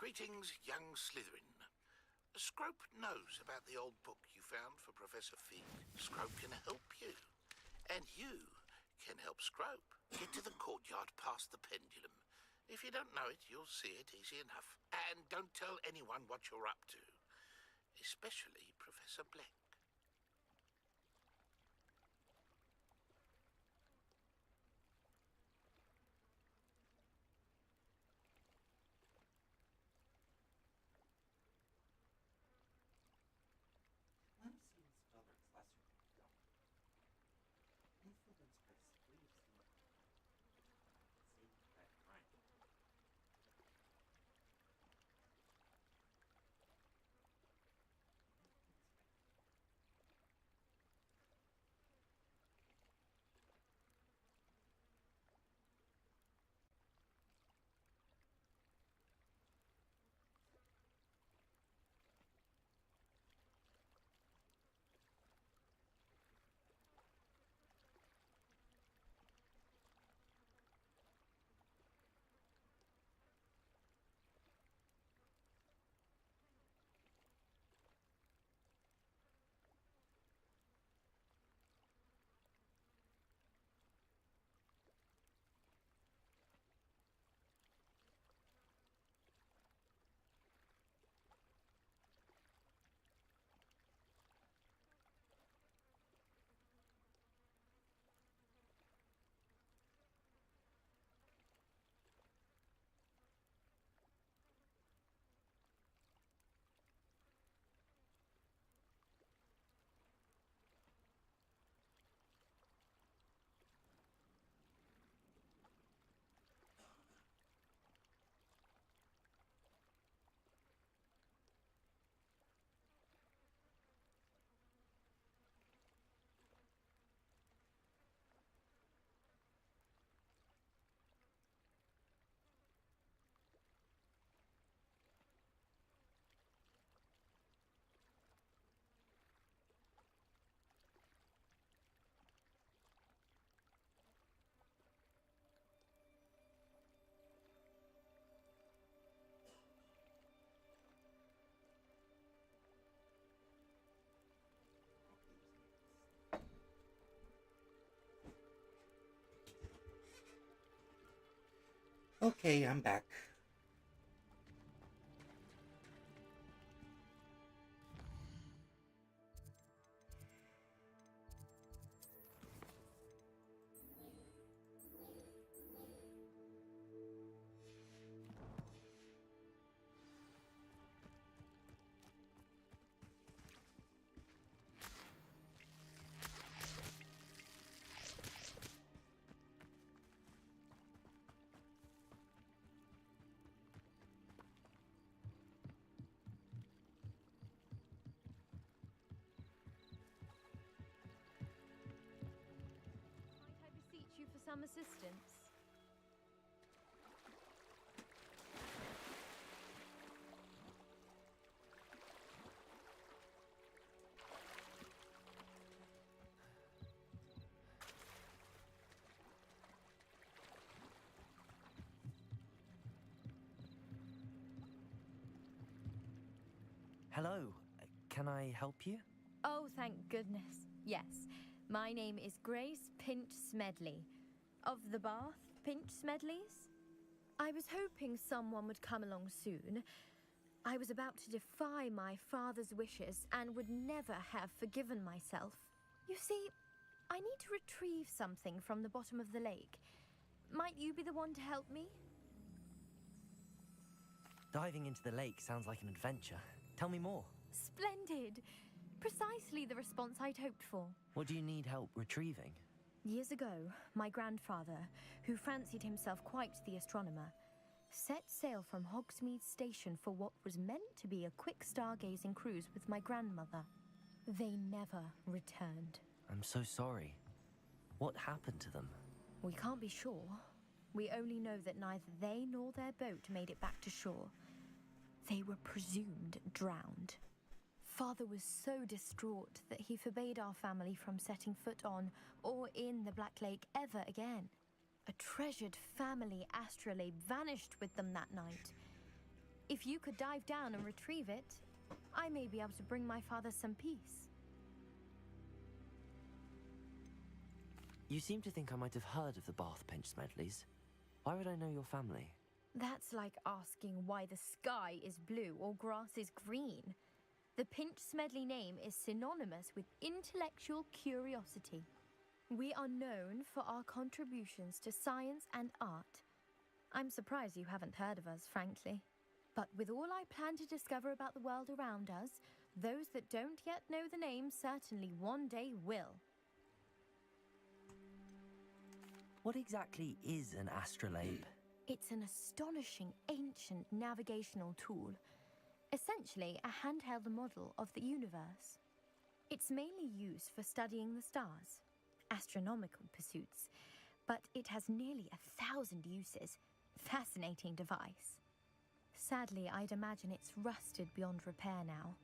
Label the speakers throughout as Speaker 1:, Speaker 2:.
Speaker 1: Greetings, young Slytherin. Scrope knows about the old book you found for Professor Fig. Scrope can help you. And you can help Scrope. Get to the courtyard past the pendulum. If you don't know it, you'll see it easy enough. And don't tell anyone what you're up to. Especially Professor Black.
Speaker 2: Okay, I'm back.
Speaker 3: You for some assistance?
Speaker 4: Hello. Can I help you?
Speaker 3: Oh, thank goodness. Yes. My name is Grace Pinch Smedley. Of the Bath Pinch Smedleys? I was hoping someone would come along soon. I was about to defy my father's wishes and would never have forgiven myself. You see, I need to retrieve something from the bottom of the lake. Might you be the one to help me?
Speaker 4: Diving into the lake sounds like an adventure. Tell me more.
Speaker 3: Splendid! Precisely the response I'd hoped for.
Speaker 4: What do you need help retrieving?
Speaker 3: Years ago, my grandfather, who fancied himself quite the astronomer, set sail from Hogsmeade Station for what was meant to be a quick stargazing cruise with my grandmother. They never returned.
Speaker 4: I'm so sorry. What happened to them?
Speaker 3: We can't be sure. We only know that neither they nor their boat made it back to shore. They were presumed drowned. Father was so distraught that he forbade our family from setting foot on or in the Black Lake ever again. A treasured family astrolabe vanished with them that night. If you could dive down and retrieve it, I may be able to bring my father some peace.
Speaker 4: You seem to think I might have heard of the Bath Pinch Smedleys. Why would I know your family?
Speaker 3: That's like asking why the sky is blue or grass is green. The Pinch Smedley name is synonymous with intellectual curiosity. We are known for our contributions to science and art. I'm surprised you haven't heard of us, frankly. But with all I plan to discover about the world around us, those that don't yet know the name certainly one day will.
Speaker 4: What exactly is an astrolabe?
Speaker 3: It's an astonishing ancient navigational tool. Essentially, a handheld model of the universe. It's mainly used for studying the stars, astronomical pursuits, but it has nearly 1,000 uses. Fascinating device. Sadly, I'd imagine it's rusted beyond repair now.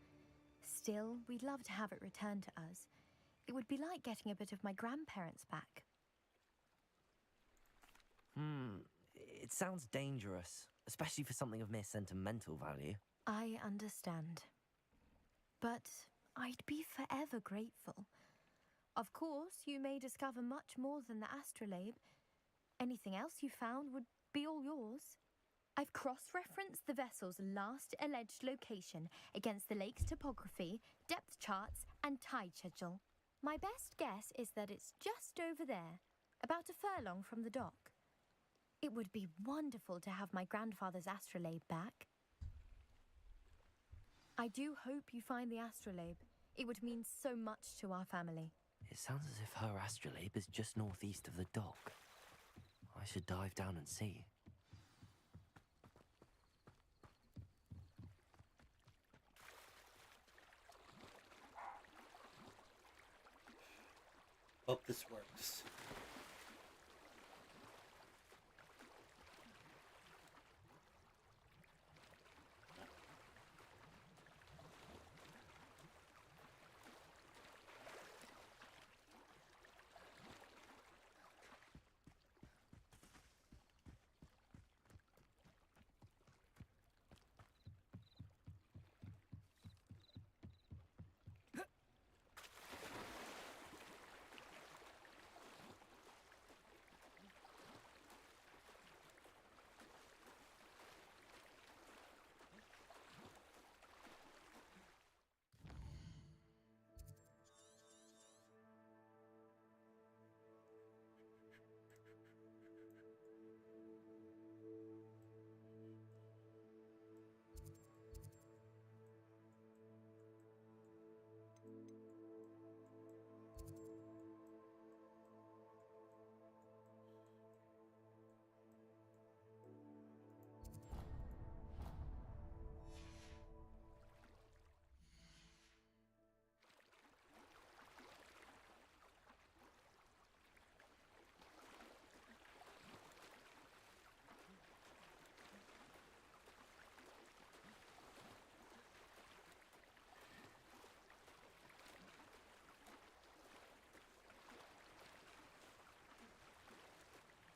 Speaker 3: Still, we'd love to have it returned to us. It would be like getting a bit of my grandparents back.
Speaker 4: It sounds dangerous, especially for something of mere sentimental value.
Speaker 3: I understand. But I'd be forever grateful. Of course, you may discover much more than the astrolabe. Anything else you found would be all yours. I've cross-referenced the vessel's last alleged location against the lake's topography, depth charts, and tide schedule. My best guess is that it's just over there, about a furlong from the dock. It would be wonderful to have my grandfather's astrolabe back. I do hope you find the astrolabe. It would mean so much to our family.
Speaker 4: It sounds as if her astrolabe is just northeast of the dock. I should dive down and see.
Speaker 2: Hope this works.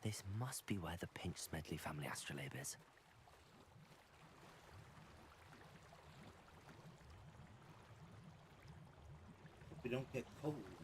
Speaker 4: This must be where the Pinch Smedley family astrolabe is.
Speaker 2: Hope we don't get cold in there.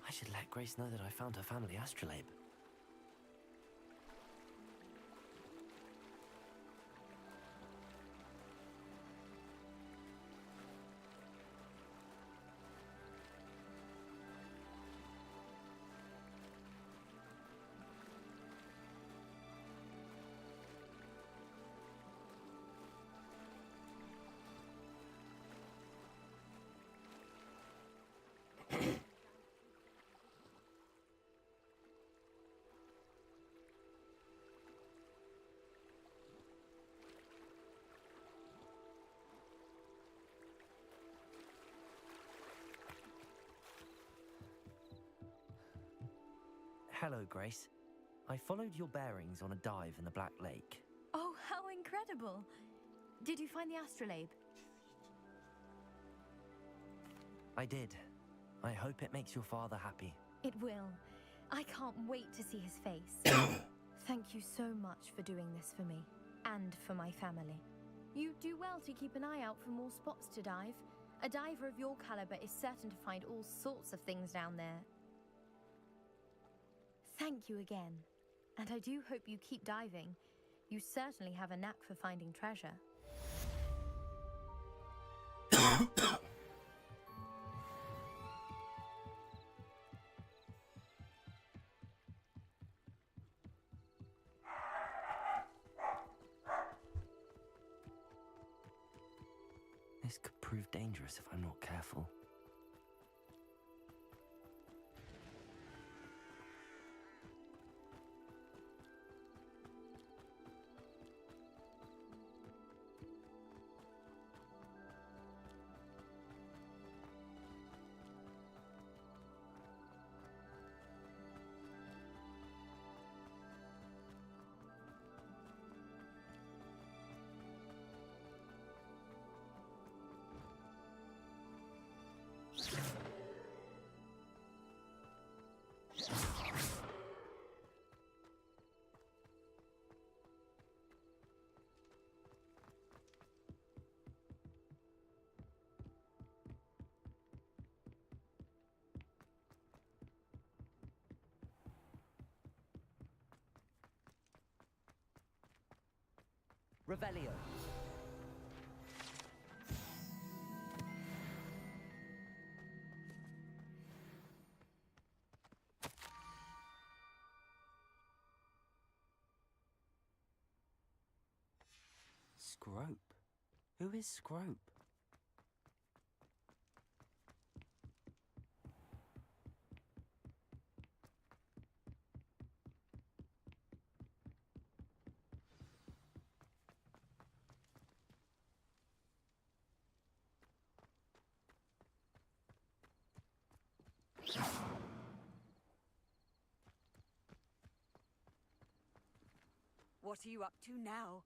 Speaker 4: I should let Grace know that I found her family astrolabe. Hello, Grace. I followed your bearings on a dive in the Black Lake.
Speaker 3: Oh, how incredible! Did you find the astrolabe?
Speaker 4: I did. I hope it makes your father happy.
Speaker 3: It will. I can't wait to see his face. Thank you so much for doing this for me, and for my family. You do well to keep an eye out for more spots to dive. A diver of your caliber is certain to find all sorts of things down there. Thank you again, and I do hope you keep diving. You certainly have a knack for finding treasure.
Speaker 4: This could prove dangerous if I'm not careful. Revelio. Scrope? Who is Scrope?
Speaker 5: What are you up to now?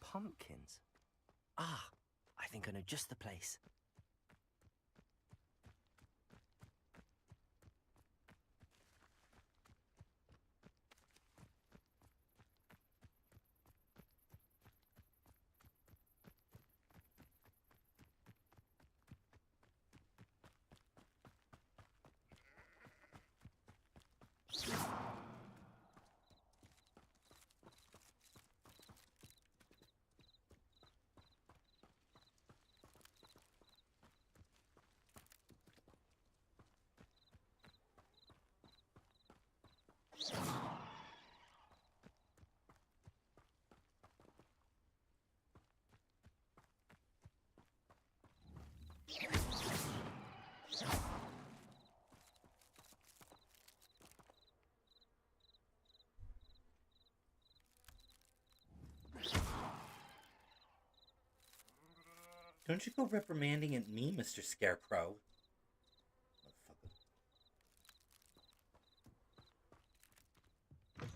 Speaker 4: Pumpkins? Ah, I think I know just the place.
Speaker 2: Don't you go reprimanding at me, Mr. Scarecrow. Motherfucker.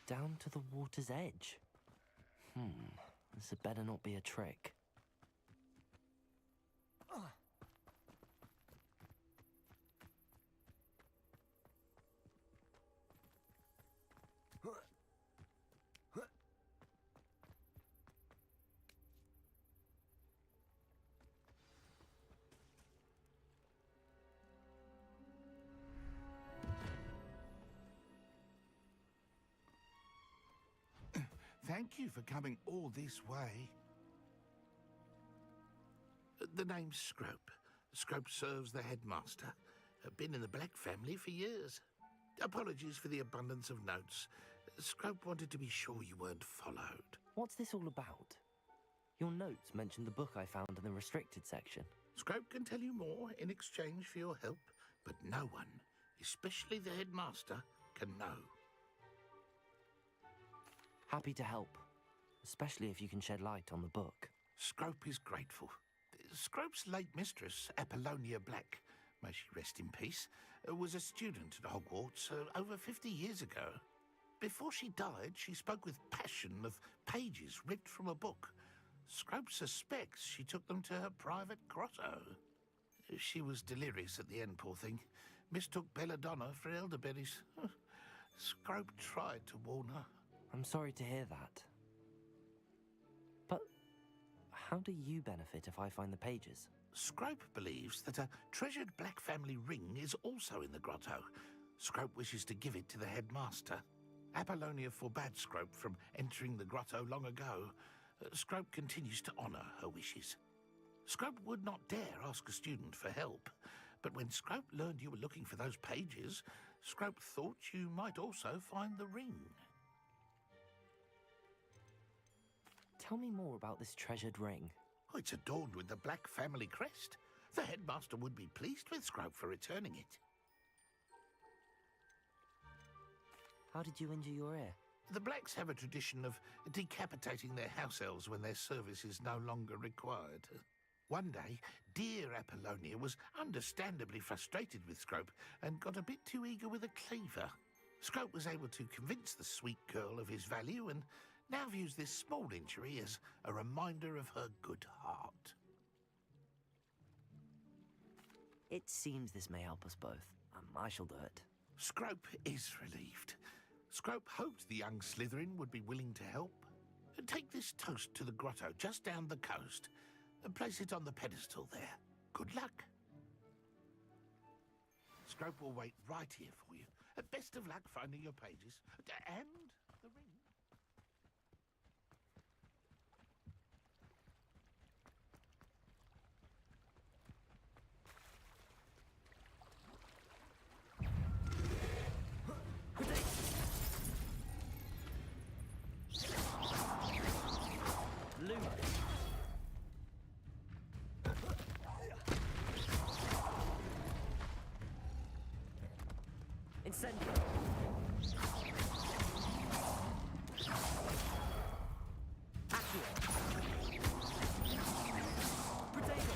Speaker 4: Down to the water's edge. This had better not be a trick.
Speaker 1: Thank you for coming all this way. The name's Scrope. Scrope serves the headmaster. Been in the Black family for years. Apologies for the abundance of notes. Scrope wanted to be sure you weren't followed.
Speaker 4: What's this all about? Your notes mentioned the book I found in the restricted section.
Speaker 1: Scrope can tell you more in exchange for your help, but no one, especially the headmaster, can know.
Speaker 4: Happy to help, especially if you can shed light on the book.
Speaker 1: Scrope is grateful. Scrope's late mistress, Apollonia Black, may she rest in peace, was a student at Hogwarts over 50 years ago. Before she died, she spoke with passion of pages ripped from a book. Scrope suspects she took them to her private grotto. She was delirious at the end, poor thing. Mistook belladonna for elderberries. Scrope tried to warn her.
Speaker 4: I'm sorry to hear that. But how do you benefit if I find the pages?
Speaker 1: Scrope believes that a treasured Black family ring is also in the grotto. Scrope wishes to give it to the headmaster. Apollonia forbade Scrope from entering the grotto long ago. Scrope continues to honour her wishes. Scrope would not dare ask a student for help, but when Scrope learned you were looking for those pages, Scrope thought you might also find the ring.
Speaker 4: Tell me more about this treasured ring.
Speaker 1: Oh, it's adorned with the Black family crest. The headmaster would be pleased with Scrope for returning it.
Speaker 4: How did you injure your ear?
Speaker 1: The Blacks have a tradition of decapitating their house elves when their service is no longer required. One day, dear Apollonia was understandably frustrated with Scrope and got a bit too eager with a cleaver. Scrope was able to convince the sweet girl of his value and now views this small injury as a reminder of her good heart.
Speaker 4: It seems this may help us both. I shall do it.
Speaker 1: Scrope is relieved. Scrope hoped the young Slytherin would be willing to help. Take this toast to the grotto just down the coast and place it on the pedestal there. Good luck. Scrope will wait right here for you. Best of luck finding your pages and the ring.
Speaker 4: Incendio. Accio. Potato.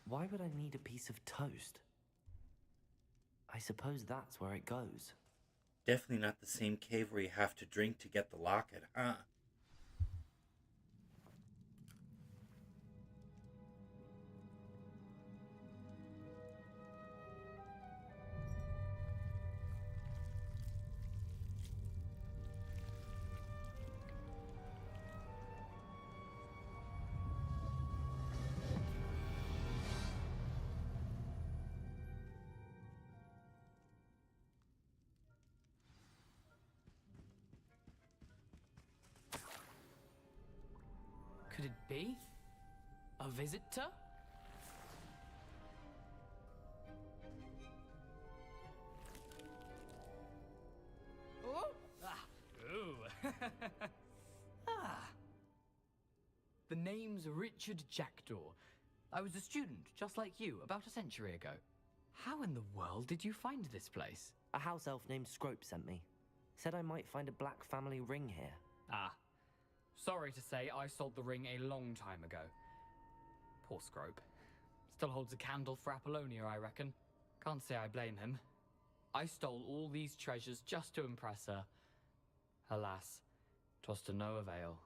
Speaker 4: Why would I need a piece of toast? I suppose that's where it goes.
Speaker 2: Definitely not the same cave where you have to drink to get the locket, huh?
Speaker 6: Could it be? A visitor? Oh! Ah! Ooh! Ah! The name's Richard Jackdaw. I was a student, just like you, about a century ago. How in the world did you find this place?
Speaker 4: A house elf named Scrope sent me. Said I might find a black family ring here.
Speaker 6: Ah. Sorry to say, I sold the ring a long time ago. Poor Scrope. Still holds a candle for Apollonia, I reckon. Can't say I blame him. I stole all these treasures just to impress her. Alas, 'twas to no avail.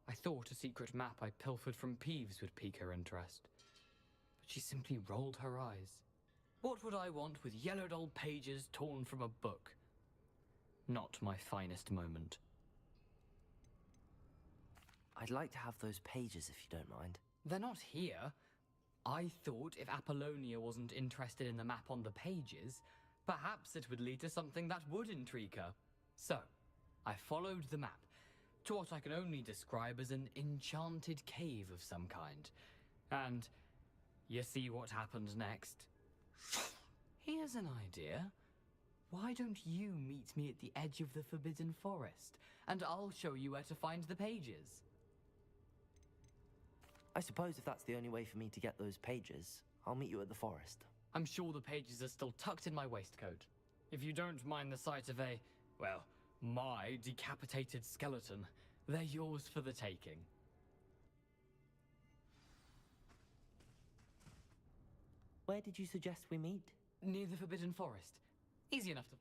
Speaker 6: I thought a secret map I pilfered from Peeves would pique her interest. But she simply rolled her eyes. What would I want with yellowed old pages torn from a book? Not my finest moment.
Speaker 4: I'd like to have those pages if you don't mind.
Speaker 6: They're not here. I thought if Apollonia wasn't interested in the map on the pages, perhaps it would lead to something that would intrigue her. So, I followed the map to what I can only describe as an enchanted cave of some kind. And you see what happened next? Here's an idea. Why don't you meet me at the edge of the Forbidden Forest, and I'll show you where to find the pages?
Speaker 4: I suppose if that's the only way for me to get those pages, I'll meet you at the forest.
Speaker 6: I'm sure the pages are still tucked in my waistcoat. If you don't mind the sight of a, well, my decapitated skeleton, they're yours for the taking.
Speaker 4: Where did you suggest we meet?
Speaker 6: Near the Forbidden Forest. Easy enough to...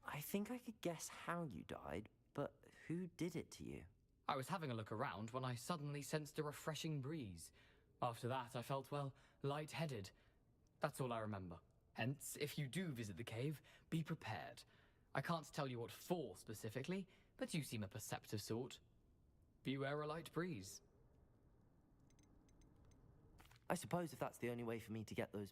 Speaker 4: I think I could guess how you died, but who did it to you?
Speaker 6: I was having a look around when I suddenly sensed a refreshing breeze. After that, I felt, well, lightheaded. That's all I remember. Hence, if you do visit the cave, be prepared. I can't tell you what for specifically, but you seem a perceptive sort. Beware a light breeze.
Speaker 4: I suppose if that's the only way for me to get those...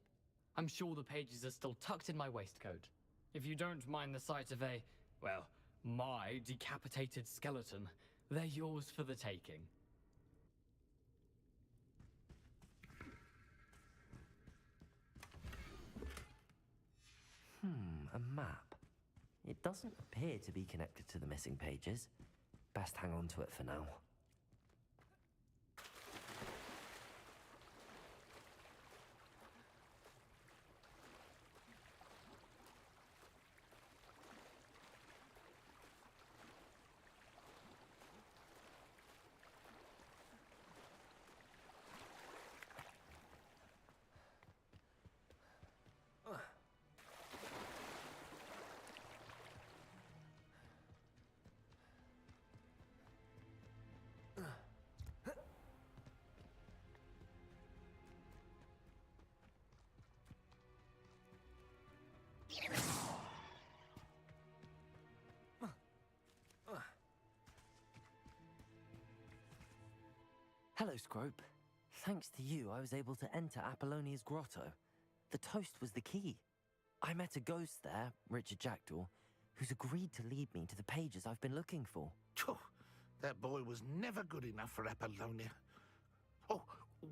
Speaker 6: I'm sure the pages are still tucked in my waistcoat. If you don't mind the sight of a, well, my decapitated skeleton, they're yours for the taking.
Speaker 4: A map. It doesn't appear to be connected to the missing pages. Best hang on to it for now. Hello, Scrope. Thanks to you, I was able to enter Apollonia's grotto. The toast was the key. I met a ghost there, Richard Jackdaw, who's agreed to lead me to the pages I've been looking for.
Speaker 1: Phew, that boy was never good enough for Apollonia. Oh,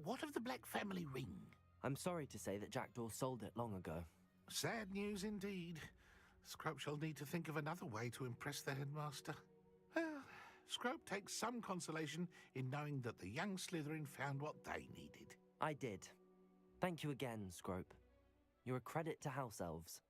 Speaker 1: what of the Black family ring?
Speaker 4: I'm sorry to say that Jackdaw sold it long ago.
Speaker 1: Sad news indeed. Scrope shall need to think of another way to impress the headmaster. Well, Scrope takes some consolation in knowing that the young Slytherin found what they needed.
Speaker 4: I did. Thank you again, Scrope. You're a credit to House Elves.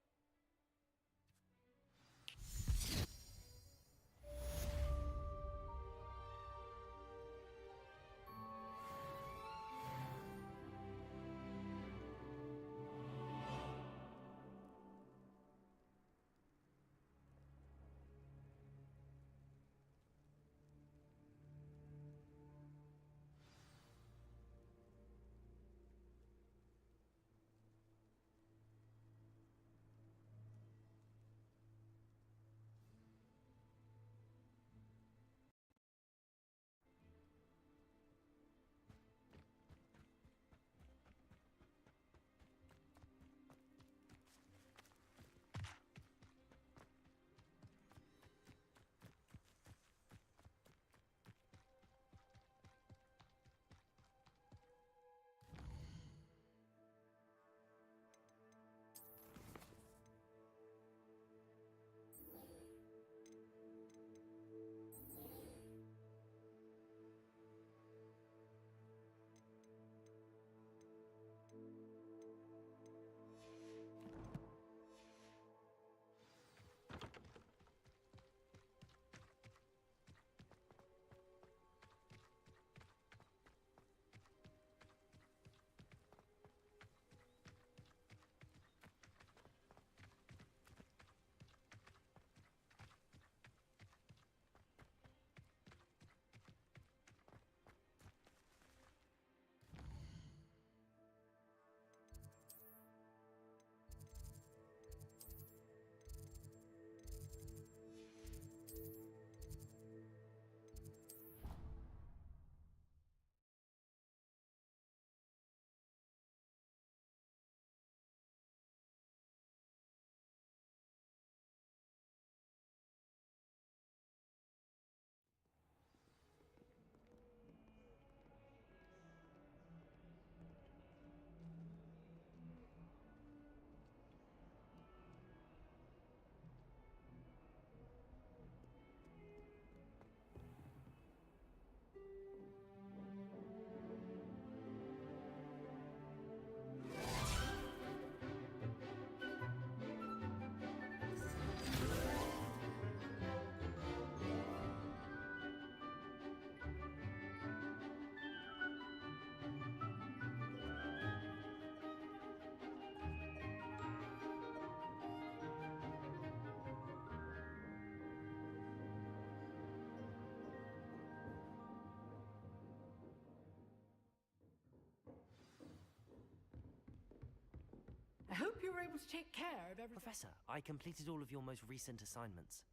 Speaker 7: you were able to take care of everything.
Speaker 4: Professor, I completed all of your most recent assignments.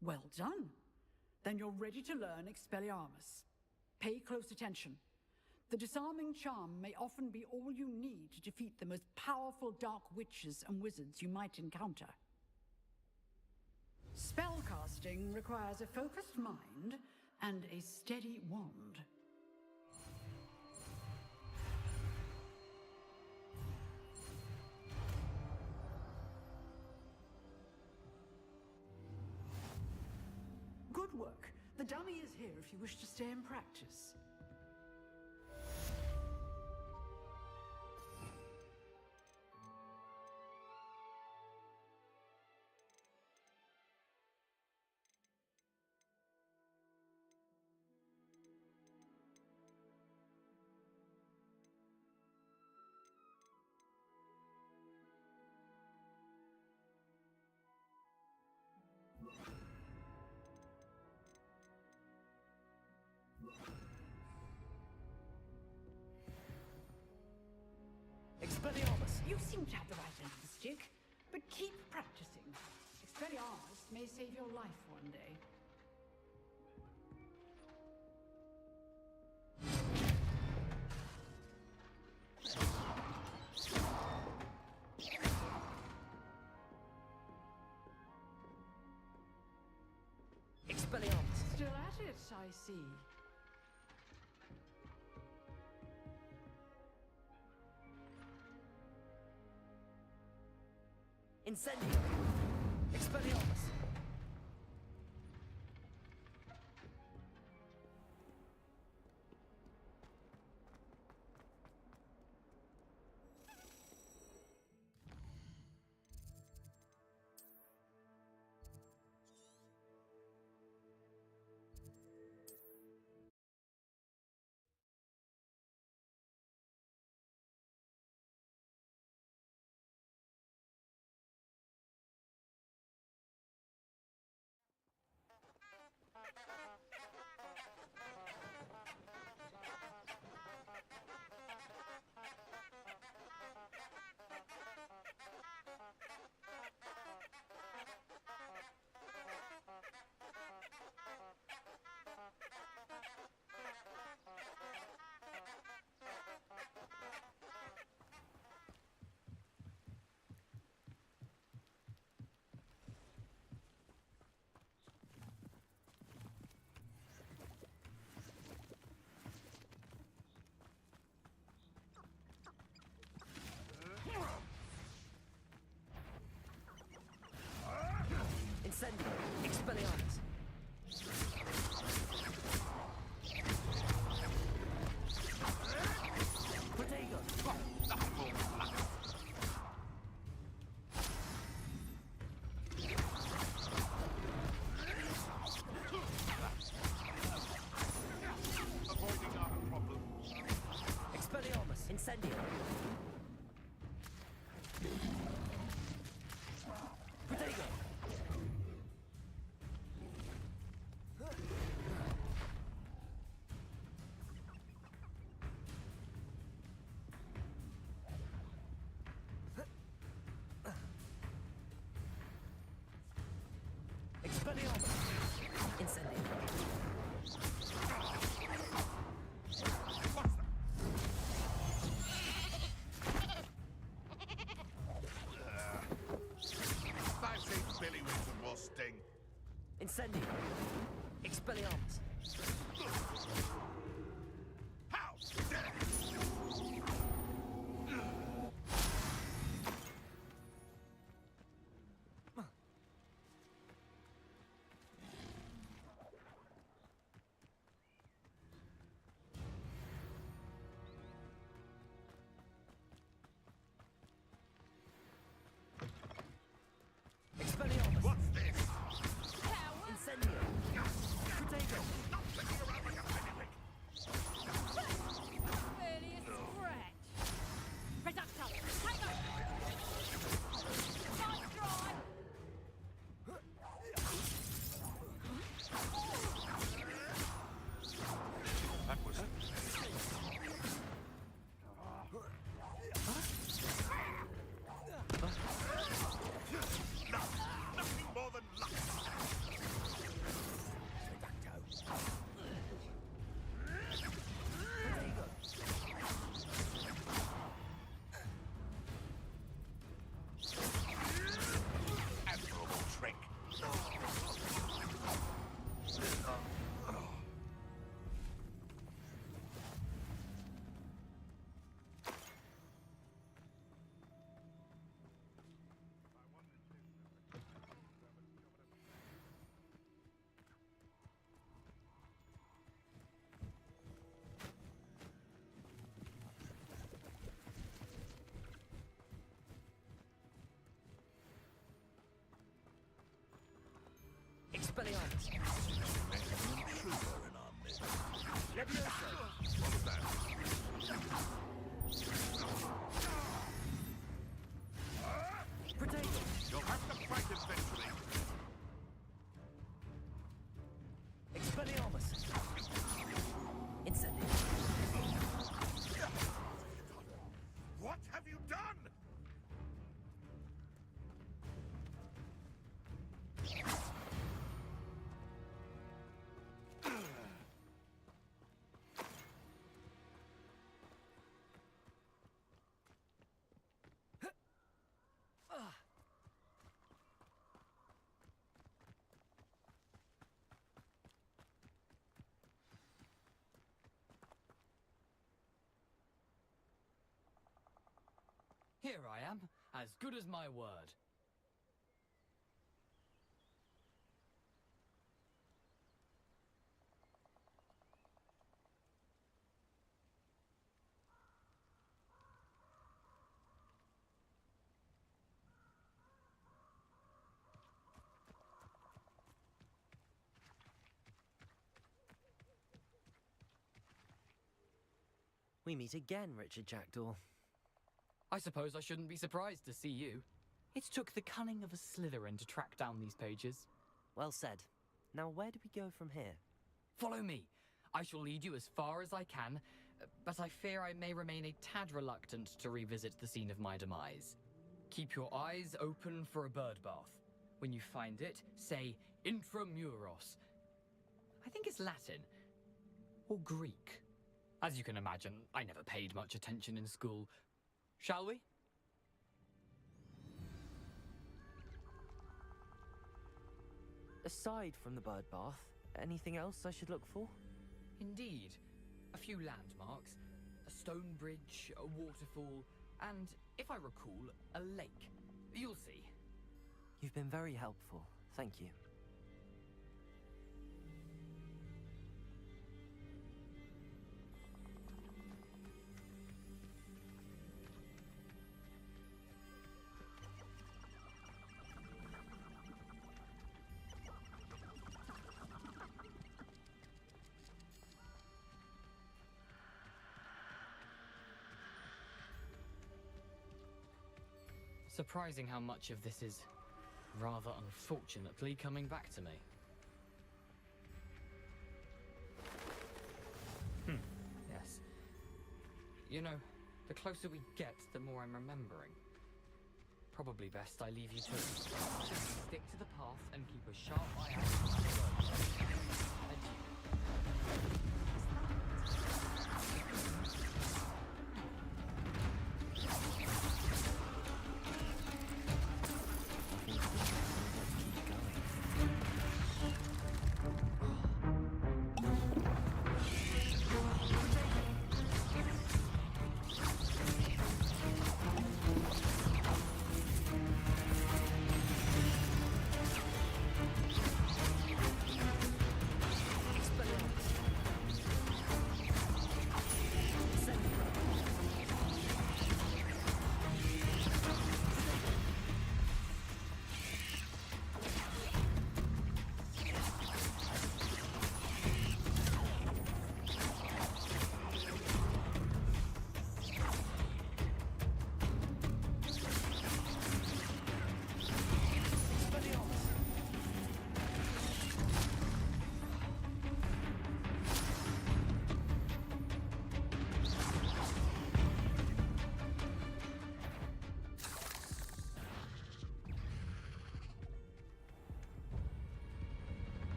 Speaker 7: Well done. Then you're ready to learn Expelliarmus. Pay close attention. The disarming charm may often be all you need to defeat the most powerful dark witches and wizards you might encounter. Spellcasting requires a focused mind and a steady wand. Good work. The dummy is here if you wish to stay and practice.
Speaker 4: Expelliarmus!
Speaker 7: You seem to have the right end of the stick, but keep practicing. Expelliarmus may save your life one day.
Speaker 4: Expelliarmus!
Speaker 7: Still at it, I see.
Speaker 4: Incendio! Expelliarmus! Incendio! Expelliarmus! Protego!
Speaker 1: Avoiding our problem.
Speaker 4: Expelliarmus! Incendio! Protego! Expelliarmus! Incendio!
Speaker 1: Fancy Billy with some more sting.
Speaker 4: Incendio! Expelliarmus!
Speaker 1: How dare
Speaker 4: Expelliarmus!
Speaker 1: What's this?
Speaker 4: Incendio! Protego! Expelliarmus!
Speaker 1: An intruder in our midst. What was that?
Speaker 4: Potato!
Speaker 1: You'll have to fight eventually.
Speaker 4: Expelliarmus! Incendio!
Speaker 1: What have you done?
Speaker 6: Here I am, as good as my word.
Speaker 4: We meet again, Richard Jackdaw.
Speaker 6: I suppose I shouldn't be surprised to see you. It took the cunning of a Slytherin to track down these pages.
Speaker 4: Well said. Now where do we go from here?
Speaker 6: Follow me. I shall lead you as far as I can, but I fear I may remain a tad reluctant to revisit the scene of my demise. Keep your eyes open for a bird bath. When you find it, say intramuros. I think it's Latin. Or Greek. As you can imagine, I never paid much attention in school. Shall we?
Speaker 4: Aside from the bird bath, anything else I should look for?
Speaker 6: Indeed. A few landmarks, a stone bridge, a waterfall, and, if I recall, a lake. You'll see.
Speaker 4: You've been very helpful. Thank you.
Speaker 6: Surprising how much of this is, rather unfortunately, coming back to me. Yes. You know, the closer we get, the more I'm remembering. Probably best I leave you to it. Just stick to the path and keep a sharp eye out for the road. Adieu.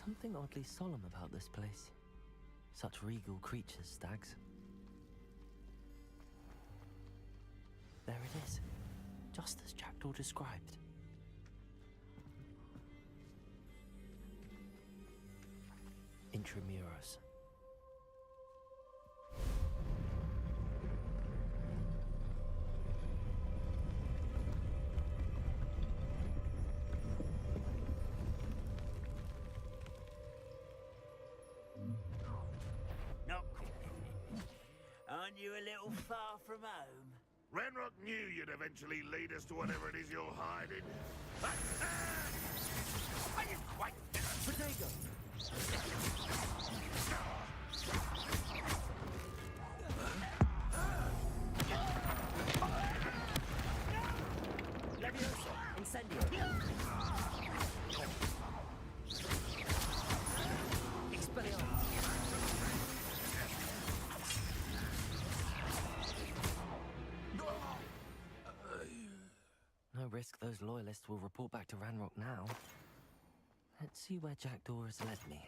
Speaker 4: something oddly solemn about this place. Such regal creatures, stags. There it is, just as Jackdaw described. Intramuros.
Speaker 8: Not quite. Aren't you a little far from home?
Speaker 1: Ranrock knew you'd eventually lead us to whatever it is you're hiding. Are you quite...
Speaker 4: Protego!
Speaker 8: Levioso!
Speaker 4: Incendio! Expelliarmus! No risk those loyalists will report back to Ranrock now. Let's see where Jackdaw has led me.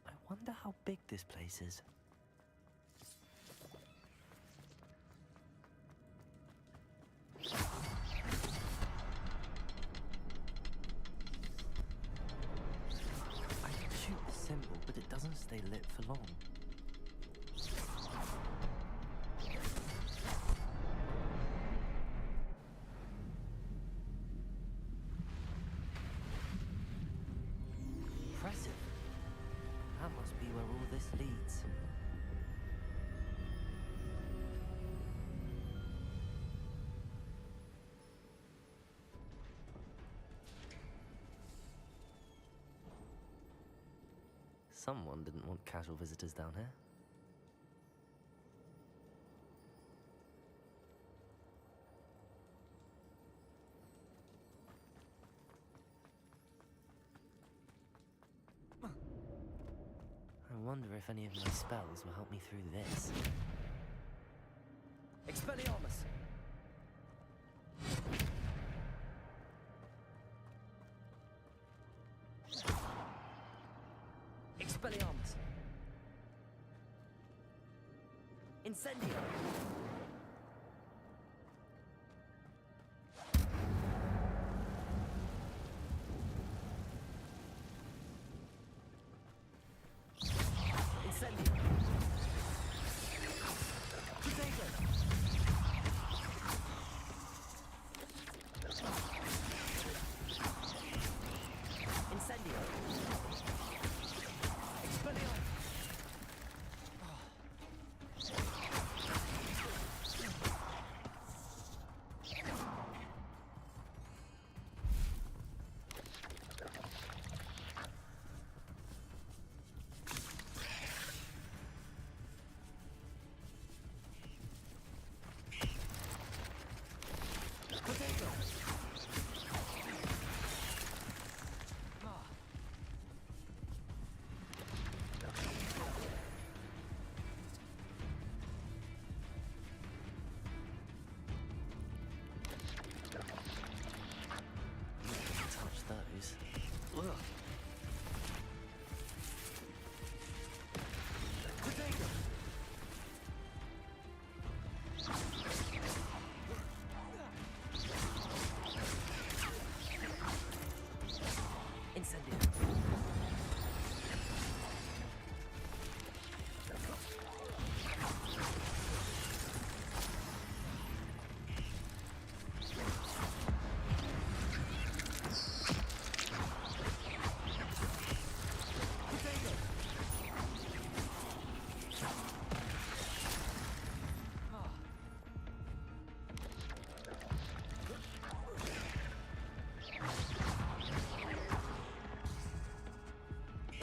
Speaker 4: I wonder how big this place is. I can shoot the symbol, but it doesn't stay lit for long. Impressive. That must be where all this leads. Someone didn't want casual visitors down here. I wonder if any of my spells will help me through this. Expelliarmus! Expelliarmus! Incendio! Incendio! Protego! Incendio! Expelliarmus!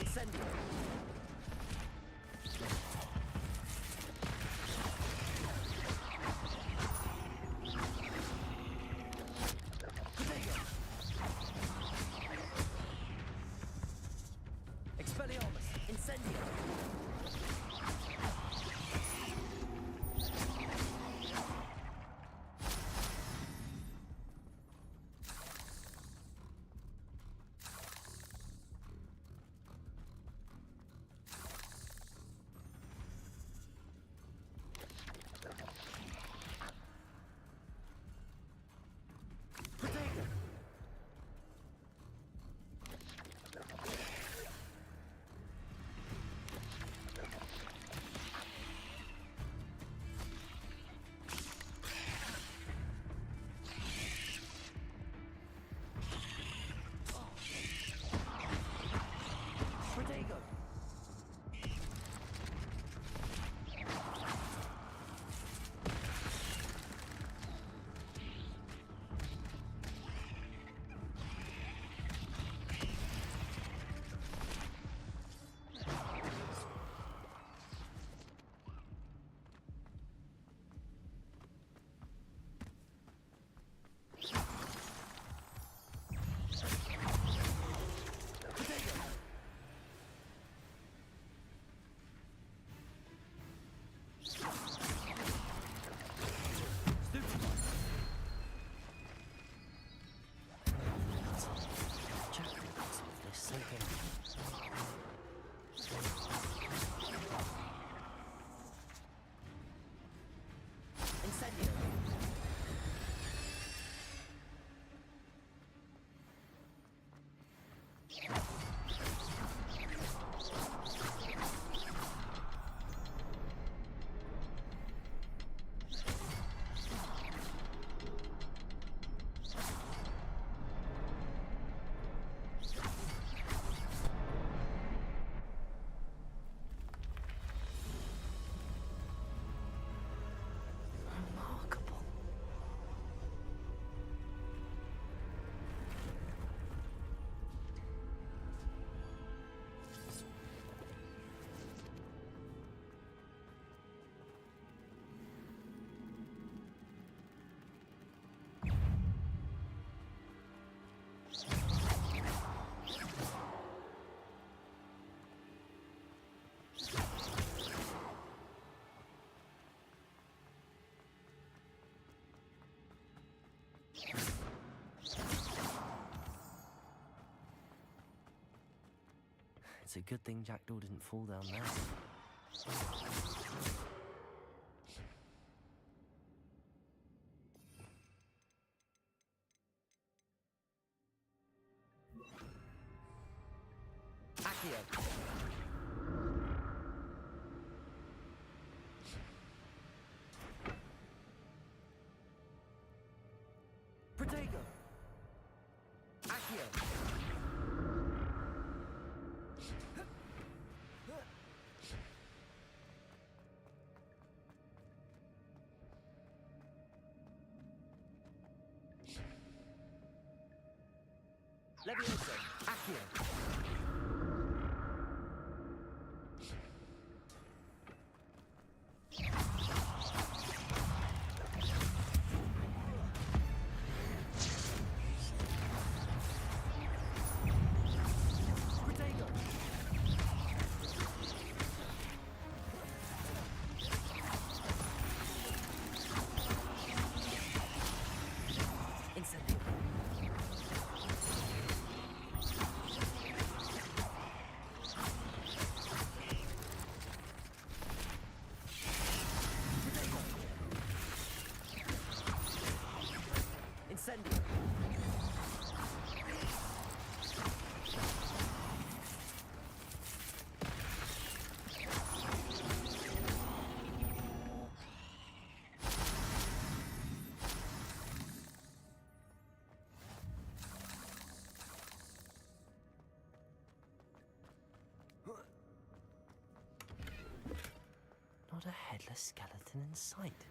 Speaker 4: Incendio! Protego! Expelliarmus! Incendio! Protego! Incendio! Remarkable. It's a good thing Jackdaw didn't fall down there. Accio! Protego! Accio! Levioso! Accio! Protego! Incendio! Incendio! Not a headless skeleton in sight.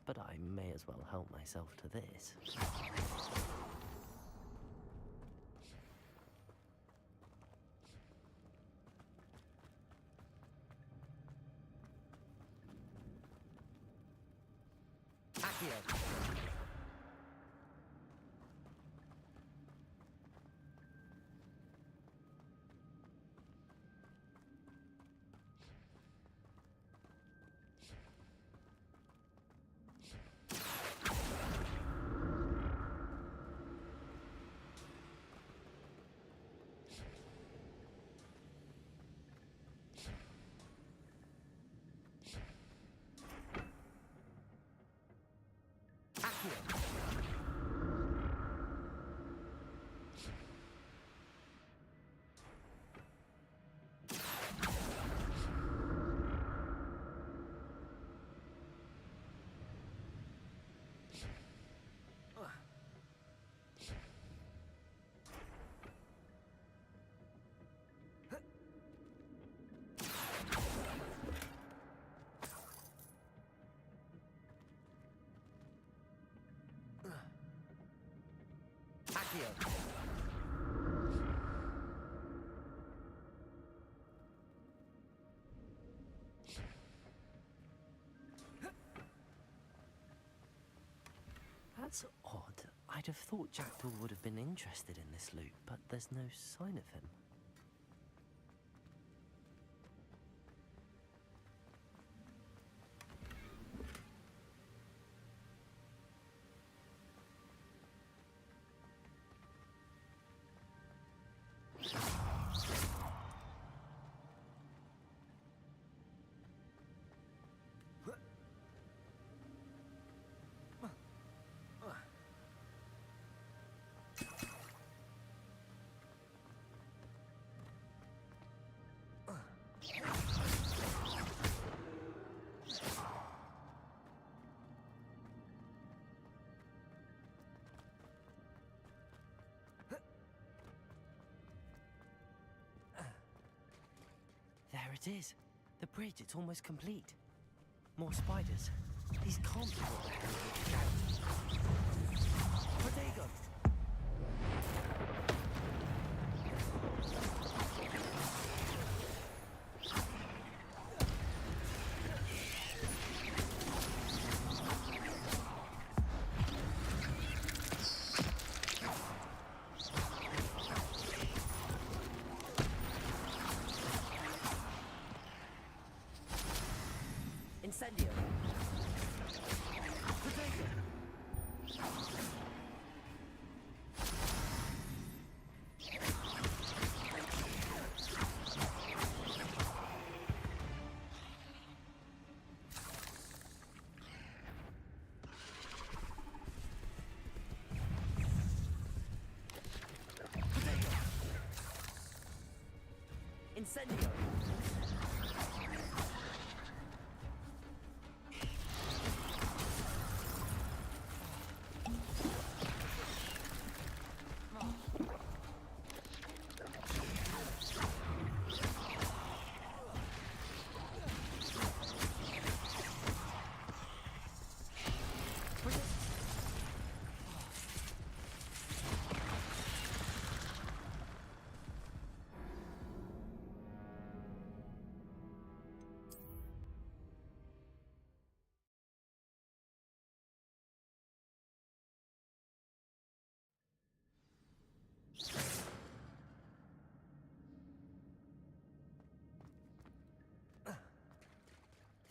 Speaker 4: But I may as well help myself to this. Accio. Accio. That's odd. I'd have thought Jackdaw would have been interested in this loot, but there's no sign of him. There it is. The bridge, it's almost complete. More spiders. These can't be what the hell are Jackdaw. Protego! Incendio. Protego. Incendio.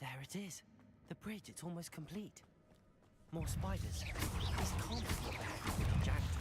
Speaker 4: There it is. The bridge, it's almost complete. More spiders. These can't be what the heck are Jackdaw.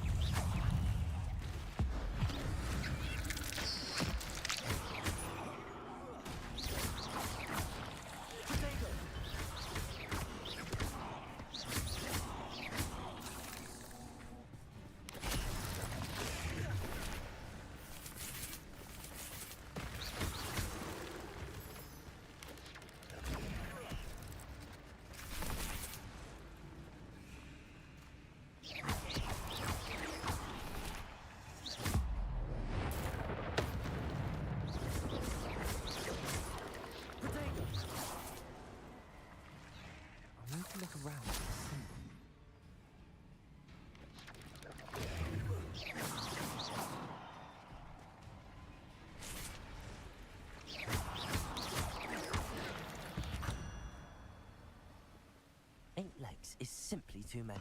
Speaker 4: too many.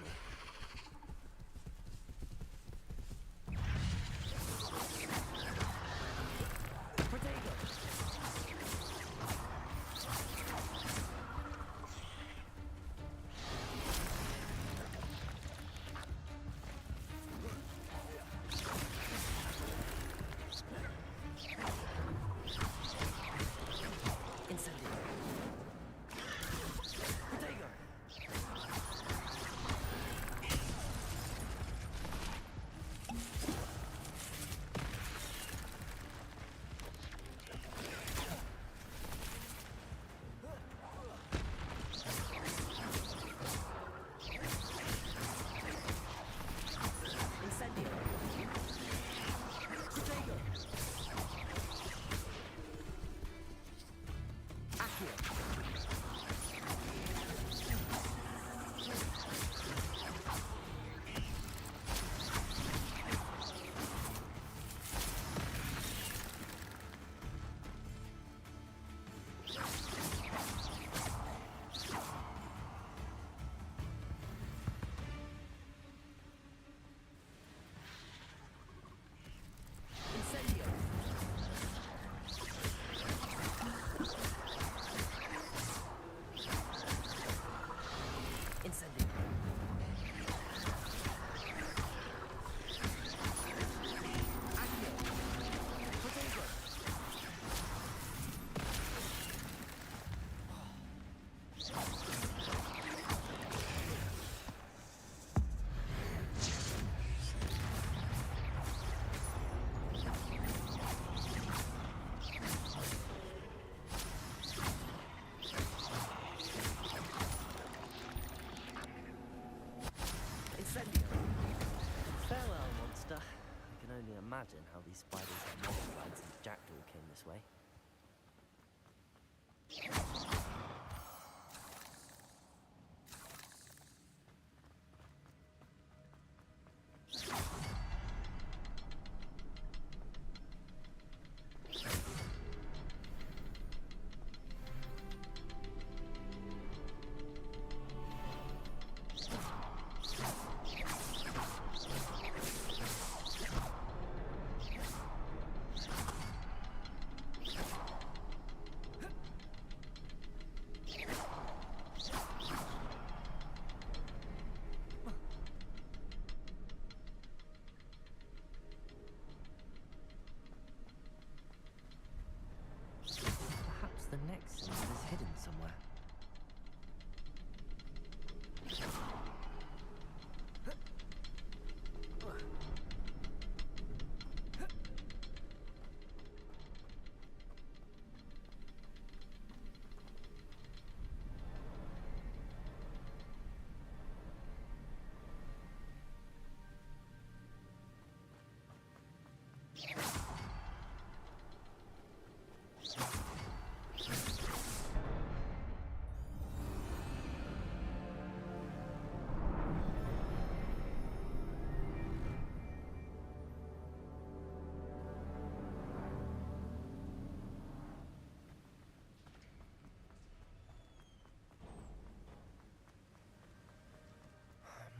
Speaker 4: Potato! Incendio! Potato! Incendio! Potato! Accio! Incendio! Incendio! Accio! Potato! Incendio! Farewell, monster. I can only imagine how these spiders have multiplied since Jackdaw came this way. Perhaps the next symbol is hidden somewhere.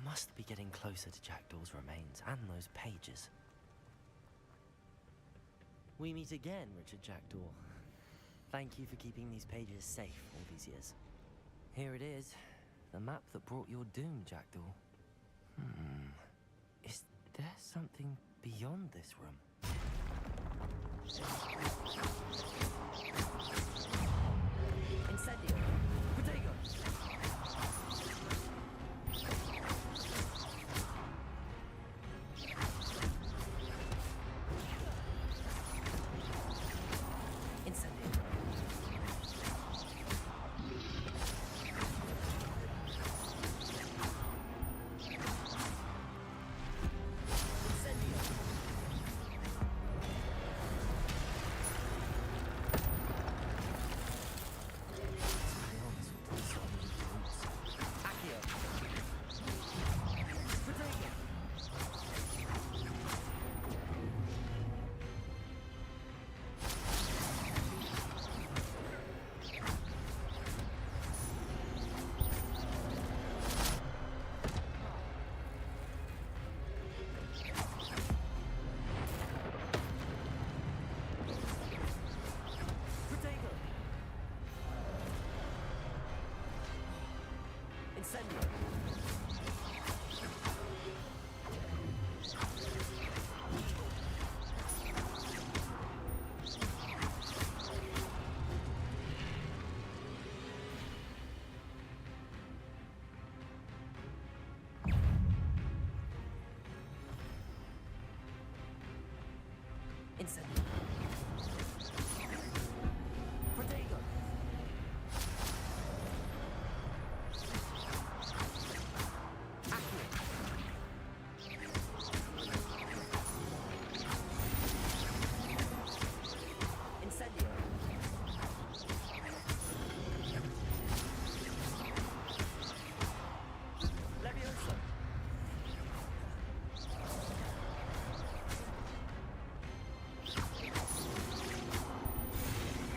Speaker 4: Must be getting closer to Jackdaw's remains and those pages. We meet again, Richard Jackdaw. Thank you for keeping these pages safe all these years. Here it is, the map that brought your doom, Jackdaw. Is there something beyond this room? Incendio! Potato! Incendio! Incendio! Incendio. Incendio. Protego. Accurate. Incendio. Leviosa.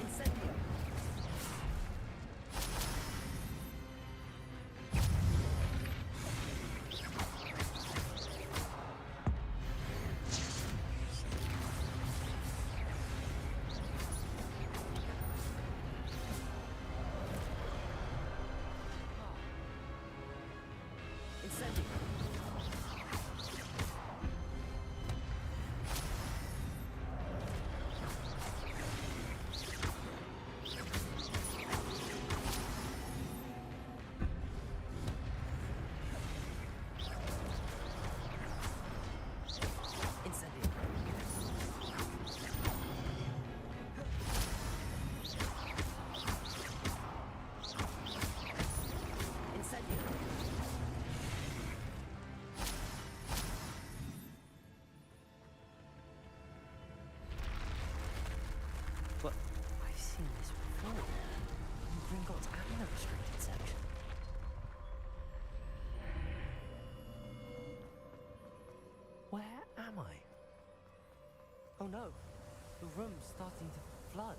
Speaker 4: Incendio. Incendio. Incendio. Incendio. Well, I've seen this before. In Gringotts and the restricted section. Where am I? Oh no, the room's starting to flood.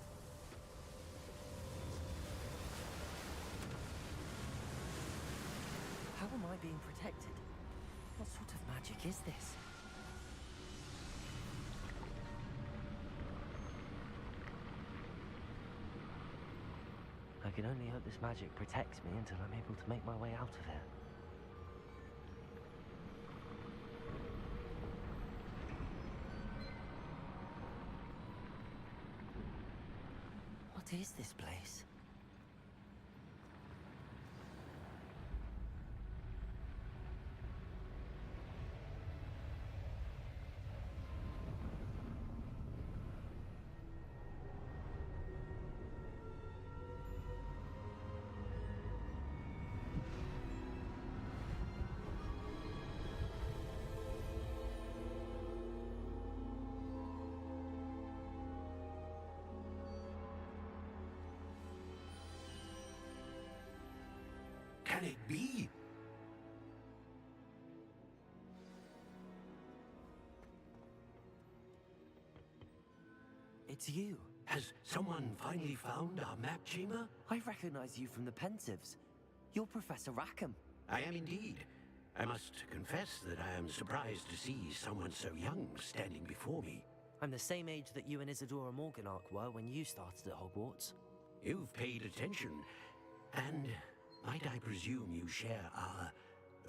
Speaker 4: How am I being protected? What sort of magic is this? I can only hope this magic protects me until I'm able to make my way out of here. What is this place?
Speaker 9: Can it be?
Speaker 4: It's you.
Speaker 9: Has someone finally found our map chamber?
Speaker 4: I recognize you from the Pensives. You're Professor Rackham.
Speaker 9: I am indeed. I must confess that I am surprised to see someone so young standing before me.
Speaker 4: I'm the same age that you and Isadora Morganach were when you started at Hogwarts.
Speaker 9: You've paid attention, and might I presume you share our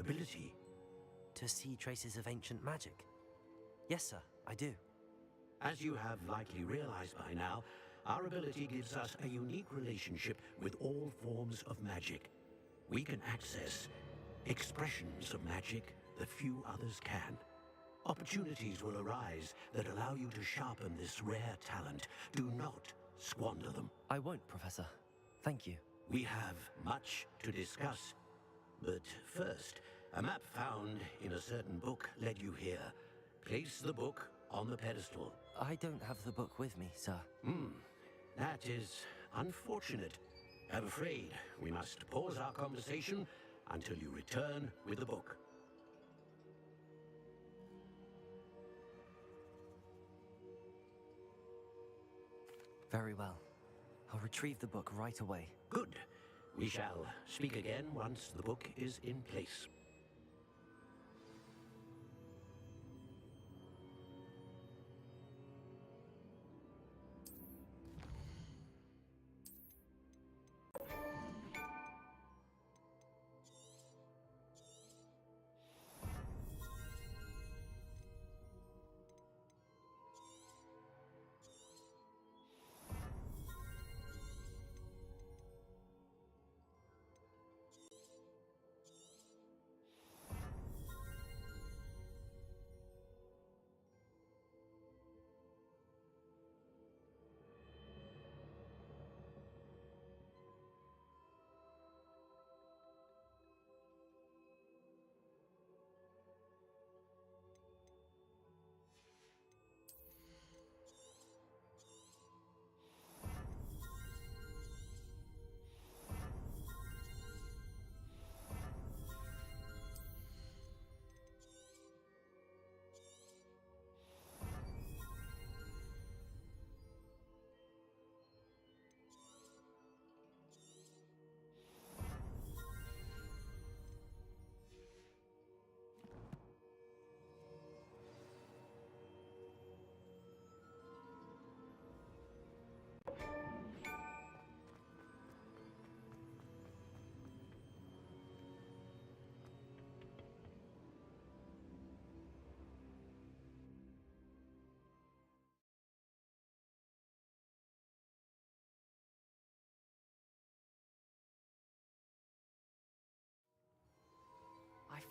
Speaker 9: ability?
Speaker 4: To see traces of ancient magic? Yes, sir, I do.
Speaker 9: As you have likely realized by now, our ability gives us a unique relationship with all forms of magic. We can access expressions of magic that few others can. Opportunities will arise that allow you to sharpen this rare talent. Do not squander them.
Speaker 4: I won't, Professor. Thank you.
Speaker 9: We have much to discuss. But first, a map found in a certain book led you here. Place the book on the pedestal.
Speaker 4: I don't have the book with me, sir.
Speaker 9: That is unfortunate. I'm afraid we must pause our conversation until you return with the book.
Speaker 4: Very well. I'll retrieve the book right away.
Speaker 9: Good. We shall speak again once the book is in place.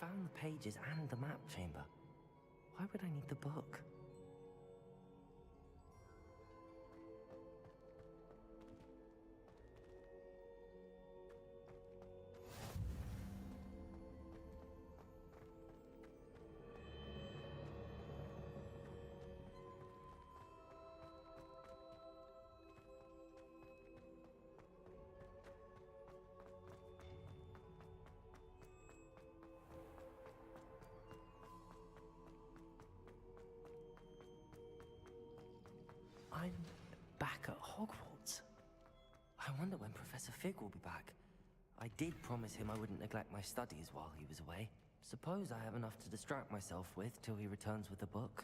Speaker 4: found the pages and the map chamber. Why would I need the book? I'm back at Hogwarts. I wonder when Professor Fig will be back. I did promise him I wouldn't neglect my studies while he was away. Suppose I have enough to distract myself with till he returns with the book.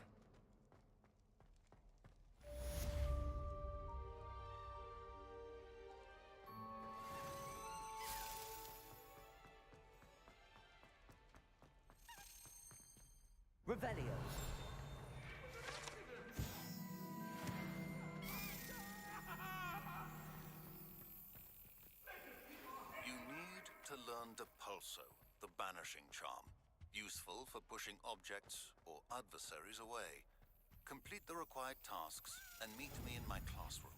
Speaker 4: Revelio.
Speaker 10: You need to learn Depulso, the banishing charm. Useful for pushing objects or adversaries away. Complete the required tasks and meet me in my classroom.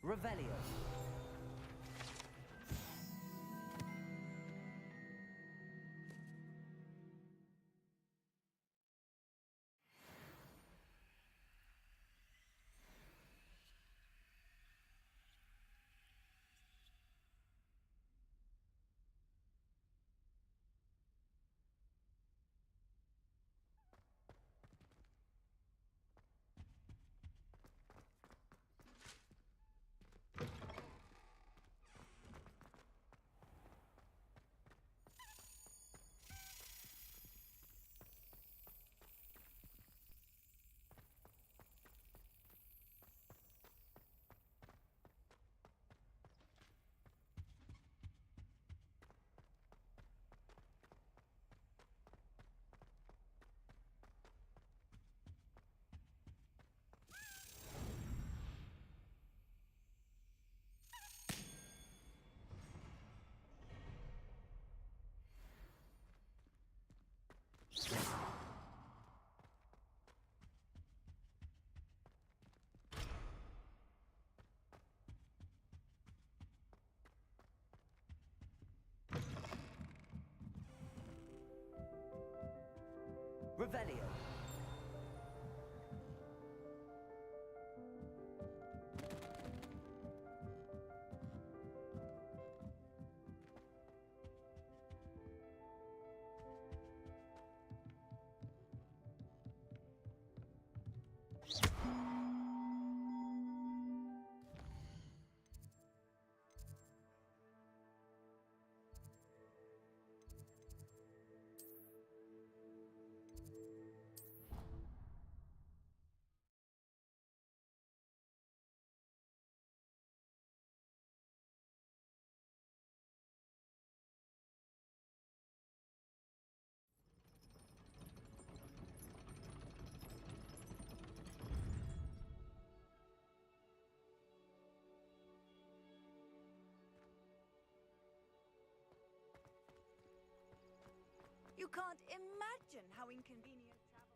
Speaker 4: Revelio. Revelio.
Speaker 5: You can't imagine how inconvenient travel.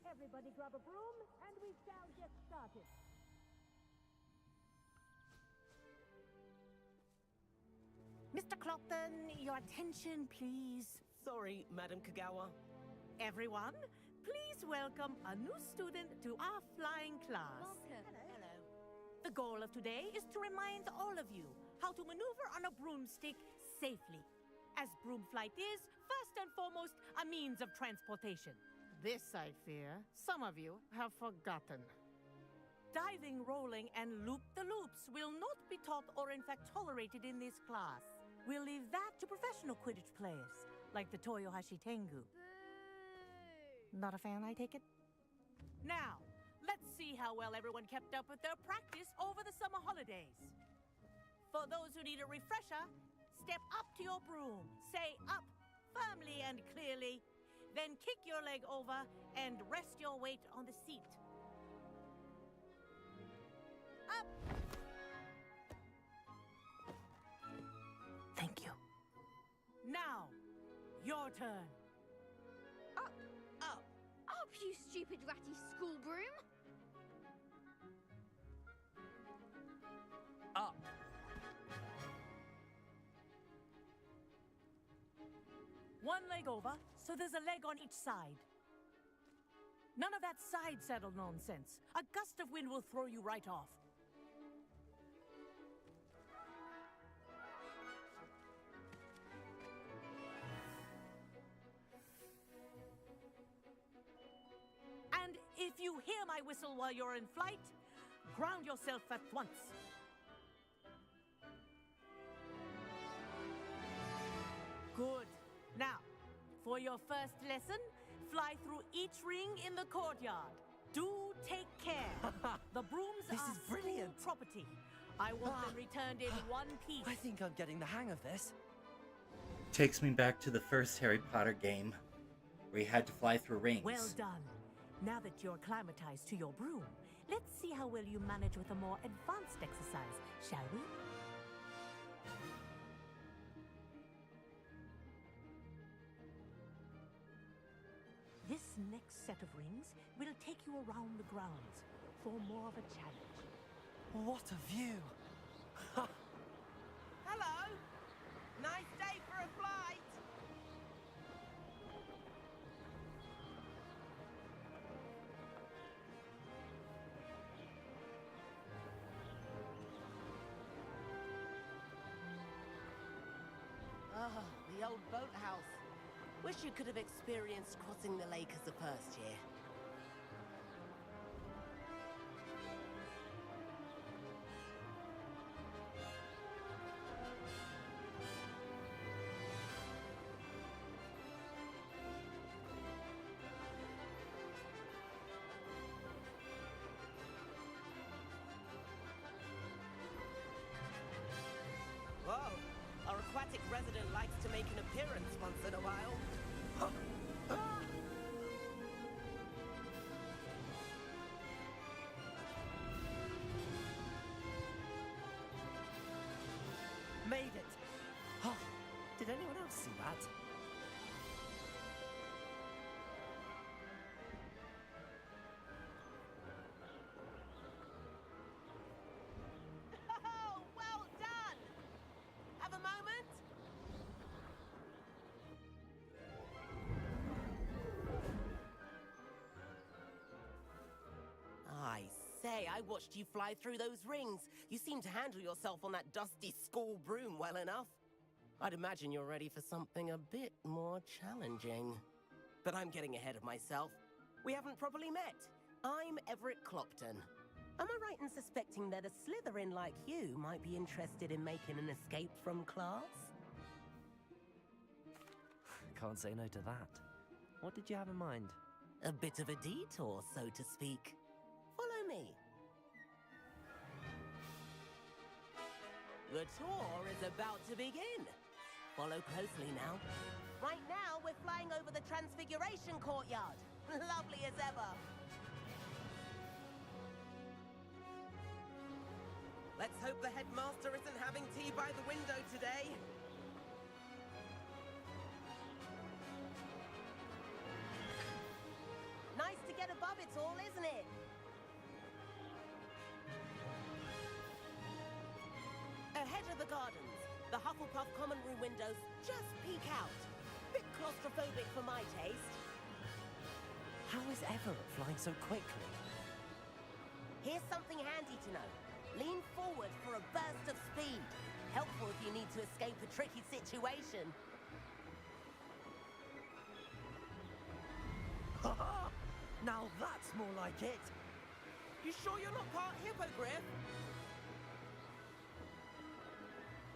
Speaker 11: Everybody grab a broom, and we shall get started. Mr. Clopton, your attention, please.
Speaker 12: Sorry, Madam Kagawa.
Speaker 11: Everyone, please welcome a new student to our flying class.
Speaker 5: Hello.
Speaker 11: The goal of today is to remind all of you how to maneuver on a broomstick safely, as broom flight is, first and foremost, a means of transportation. This, I fear, some of you have forgotten. Diving, rolling, and loop-the-loops will not be taught or in fact tolerated in this class. We'll leave that to professional Quidditch players, like the Toyohashi Tengu. Not a fan, I take it? Now, let's see how well everyone kept up with their practice over the summer holidays. For those who need a refresher, step up to your broom, say up firmly and clearly, then kick your leg over and rest your weight on the seat. Up!
Speaker 4: Thank you.
Speaker 11: Now, your turn.
Speaker 3: Up!
Speaker 11: Up!
Speaker 3: Up, you stupid ratty school broom!
Speaker 4: Up.
Speaker 11: One leg over, so there's a leg on each side. None of that side saddle nonsense. A gust of wind will throw you right off. And if you hear my whistle while you're in flight, ground yourself at once. Good. Now, for your first lesson, fly through each ring in the courtyard. Do take care. The brooms
Speaker 4: This
Speaker 11: are
Speaker 4: is brilliant.
Speaker 11: school property. I want them returned in one piece.
Speaker 4: I think I'm getting the hang of this.
Speaker 2: Takes me back to the first Harry Potter game, where you had to fly through rings.
Speaker 11: Well done. Now that you're acclimatized to your broom, let's see how well you manage with a more advanced exercise, shall we? This next set of rings will take you around the grounds for more of a challenge.
Speaker 4: What a view!
Speaker 12: Hello! Nice day for a flight! Ah, the old boathouse. Wish you could have experienced crossing the lake as a first year. Whoa! Our aquatic resident likes to make an appearance once in a while.
Speaker 4: Made it! Oh, did anyone else see that?
Speaker 12: Oh, well done! Have a moment? I say, I watched you fly through those rings. You seem to handle yourself on that dusty school broom well enough. I'd imagine you're ready for something a bit more challenging. But I'm getting ahead of myself. We haven't properly met. I'm Everett Clopton. Am I right in suspecting that a Slytherin like you might be interested in making an escape from class?
Speaker 4: Can't say no to that. What did you have in mind?
Speaker 12: A bit of a detour, so to speak. Follow me. The tour is about to begin. Follow closely now. Right now, we're flying over the Transfiguration Courtyard. Lovely as ever. Let's hope the headmaster isn't having tea by the window today. Nice to get above it all, isn't it? Ahead of the gardens, the Hufflepuff common room windows just peek out. Bit claustrophobic for my taste.
Speaker 4: How is Everett flying so quickly?
Speaker 12: Here's something handy to know. Lean forward for a burst of speed. Helpful if you need to escape a tricky situation.
Speaker 4: Ha ha!
Speaker 12: Now that's more like it. You sure you're not part hippogriff?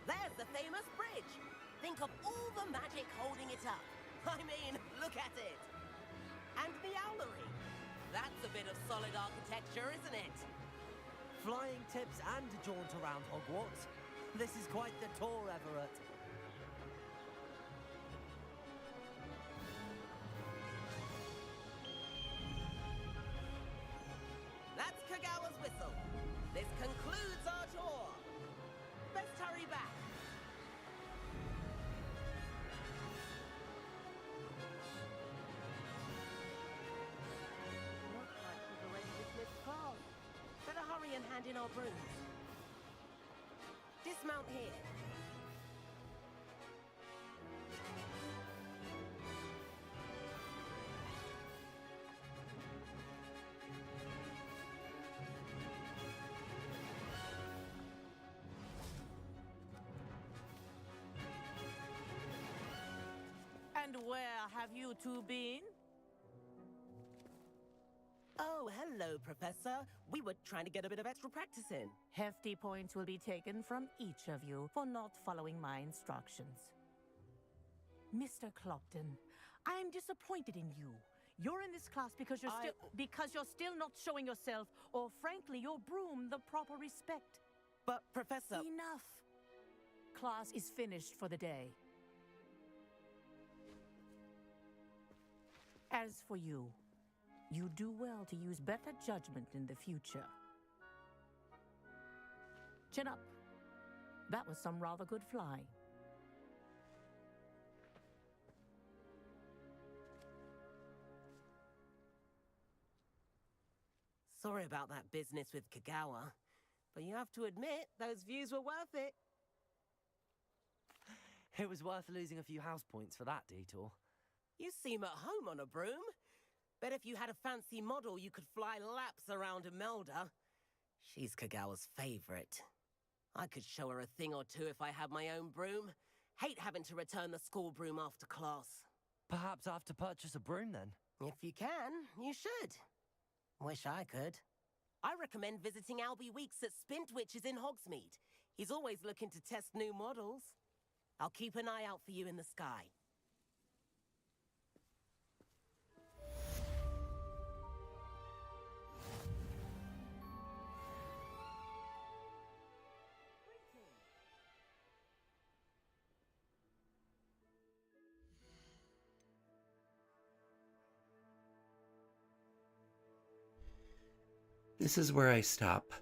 Speaker 12: There's the famous bridge. Think of all the magic holding it up. I mean, look at it. And the owlery. That's a bit of solid architecture, isn't it?
Speaker 13: Flying tips and a jaunt around Hogwarts. This is quite the tour, Everett.
Speaker 12: That's Kagawa's whistle. This concludes our tour. Best hurry back. Looks like we've already dismissed class. Better hurry and hand in our brooms. Dismount here.
Speaker 11: And where have you two been?
Speaker 12: Oh, hello, Professor. We were trying to get a bit of extra practice in.
Speaker 11: Hefty points will be taken from each of you for not following my instructions. Mr. Clopton, I am disappointed in you. You're in this class because you're still not showing yourself, or frankly, your broom, the proper respect.
Speaker 12: But, Professor...
Speaker 11: Enough. Class is finished for the day. As for you, you do well to use better judgment in the future. Chin up. That was some rather good flying.
Speaker 12: Sorry about that business with Kagawa, but you have to admit, those views were worth it.
Speaker 13: It was worth losing a few house points for that detour.
Speaker 12: You seem at home on a broom. Bet if you had a fancy model, you could fly laps around Imelda. She's Kagawa's favorite. I could show her a thing or two if I had my own broom. Hate having to return the school broom after class.
Speaker 13: Perhaps I have to purchase a broom then?
Speaker 12: If you can, you should. Wish I could. I recommend visiting Albie Weeks at Spintwitches in Hogsmeade. He's always looking to test new models. I'll keep an eye out for you in the sky.
Speaker 2: This is where I stop.